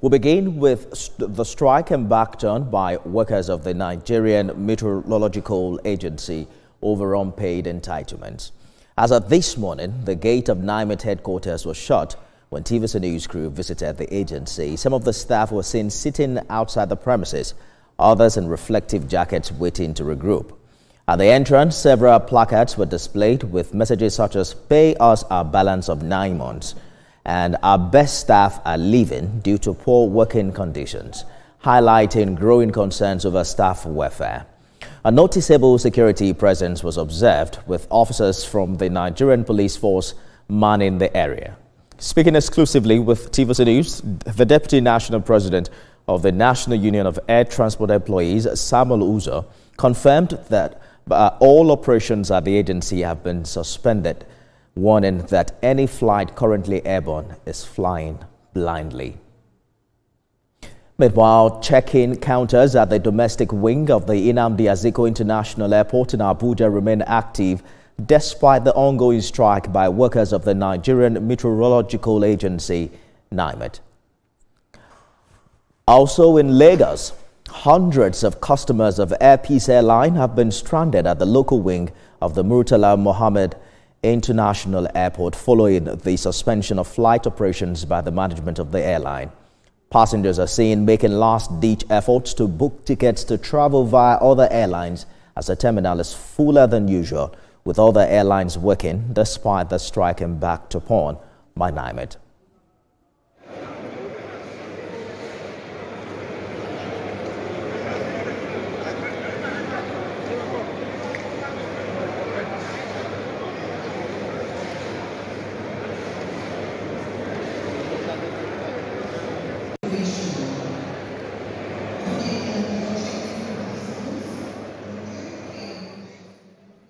We'll begin with the strike embarked on by workers of the Nigerian Meteorological Agency over unpaid entitlements. As of this morning, the gate of NiMet headquarters was shut when TVC News crew visited the agency. Some of the staff were seen sitting outside the premises, others in reflective jackets waiting to regroup. At the entrance, several placards were displayed with messages such as "Pay us our balance of 9 months" and "Our best staff are leaving due to poor working conditions," highlighting growing concerns over staff welfare. A noticeable security presence was observed, with officers from the Nigerian police force manning the area. Speaking exclusively with TVC News, the Deputy National President of the National Union of Air Transport Employees, Samuel Uzo, confirmed that all operations at the agency have been suspended, warning that any flight currently airborne is flying blindly. Meanwhile, check-in counters at the domestic wing of the Nnamdi Azikiwe International Airport in Abuja remain active despite the ongoing strike by workers of the Nigerian Meteorological Agency, NiMet. Also in Lagos, hundreds of customers of Air Peace Airline have been stranded at the local wing of the Murtala Mohammed International Airport following the suspension of flight operations by the management of the airline. Passengers are seen making last-ditch efforts to book tickets to travel via other airlines as the terminal is fuller than usual, with other airlines working despite the strike embarked upon by NiMet.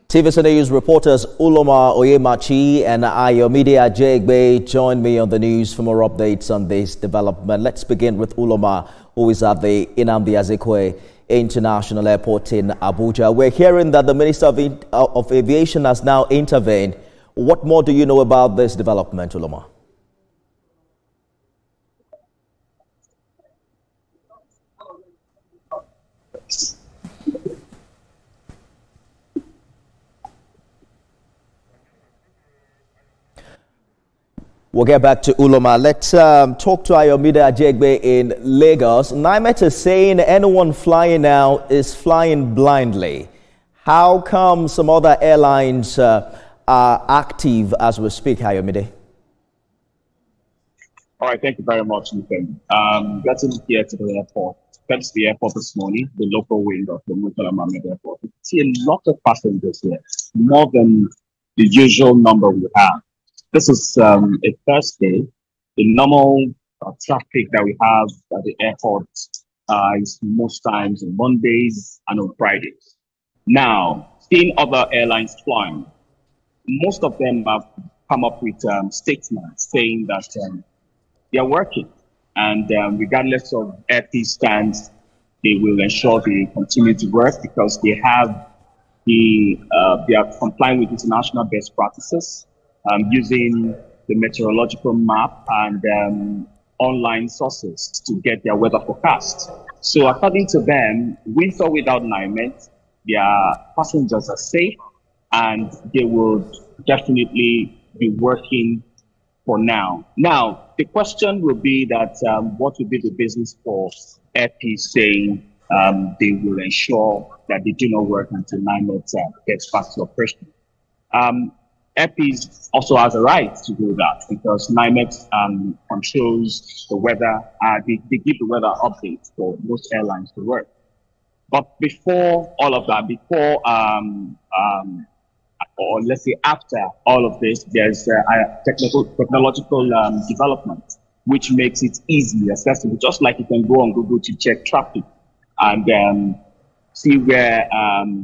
TVC News reporters Uloma Oyemachi and Ayomide Ajegbe join me on the news for more updates on this development. Let's begin with Uloma, who is at the Nnamdi Azikiwe International Airport in Abuja. We're hearing that the Minister of Aviation has now intervened. What more do you know about this development, Uloma? We'll get back to Uloma. Let's talk to Ayomide Ajegbe in Lagos. NiMet is saying anyone flying now is flying blindly. How come some other airlines are active as we speak, Ayomide? All right, thank you very much, Nathan. Getting here to the airport. Went to the airport this morning, the local wing of the Murtala Mohammed Airport. We see a lot of passengers here, more than the usual number we have. This is a Thursday. The normal traffic that we have at the airport is most times on Mondays and on Fridays. Now, seeing other airlines flying, most of them have come up with statements saying that they are working, and regardless of FT stands, they will ensure they continue to work because they have they are complying with international best practices. Using the meteorological map and online sources to get their weather forecast. So according to them, with or without NiMet, their passengers are safe and they will definitely be working for now. Now, the question will be that what will be the business for FP saying they will ensure that they do not work until NiMet gets back to operation. FP also has a right to do that because NiMet controls the weather. They give the weather updates for most airlines to work. But before all of that, or let's say after all of this, there's a technological development which makes it easily accessible. Just like you can go on Google to check traffic and see where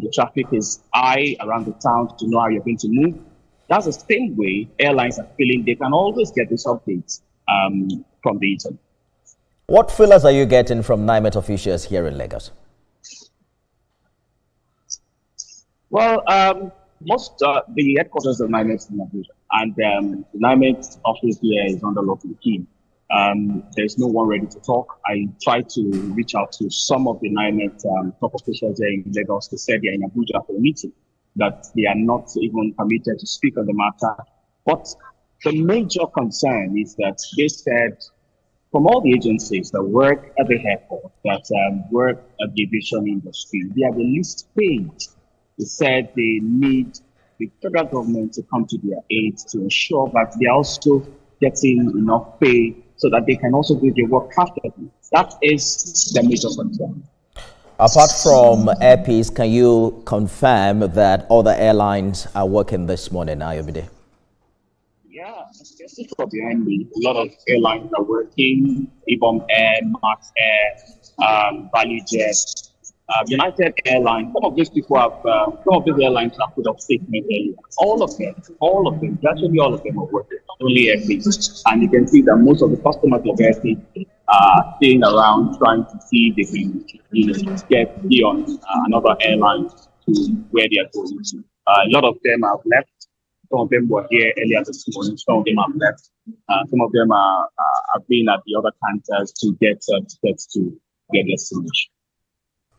the traffic is high around the town to know how you're going to move. That's the same way airlines are feeling they can always get these updates from the internet. What feelers are you getting from NiMet officials here in Lagos? Well, the headquarters of NiMet is in Abuja, and the NiMet office here is under local team. There's no one ready to talk. I tried to reach out to some of the NiMet top officials there in Lagos. They said they're in Abuja for a meeting, that they are not even permitted to speak on the matter. But the major concern is that they said, from all the agencies that work at the airport, that work at the aviation industry, they are the least paid. They said they need the federal government to come to their aid to ensure that they are also getting enough pay so that they can also do their work profitably. That is the major concern. Apart from Air Peace, can you confirm that other airlines are working this morning, Ayobide? Yeah, especially for behind me, a lot of airlines are working. Ibom Air, Max Air, ValueJet, United Airlines. Some of these people have, some of these airlines have put up statements earlier. All of them, virtually all of them are working, only Air Peace. And you can see that most of the customers of Air Peace are staying around trying to see if they can get on another airline to where they are going to. A lot of them have left. Some of them were here earlier this morning. Some of them have left. Some of them have been at the other counters to get tickets to their destination.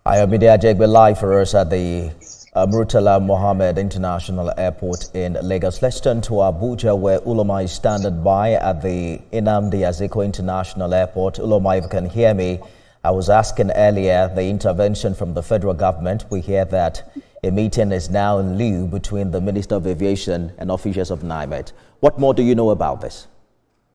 Ayobide Ajegbe live for us at the Murtala Mohammed International Airport in Lagos. Let's turn to Abuja, where Uloma is standing by at the Nnamdi Azikiwe International Airport. Uloma, if you can hear me, I was asking earlier the intervention from the federal government. We hear that a meeting is now in lieu between the Minister of Aviation and officials of NiMet. What more do you know about this?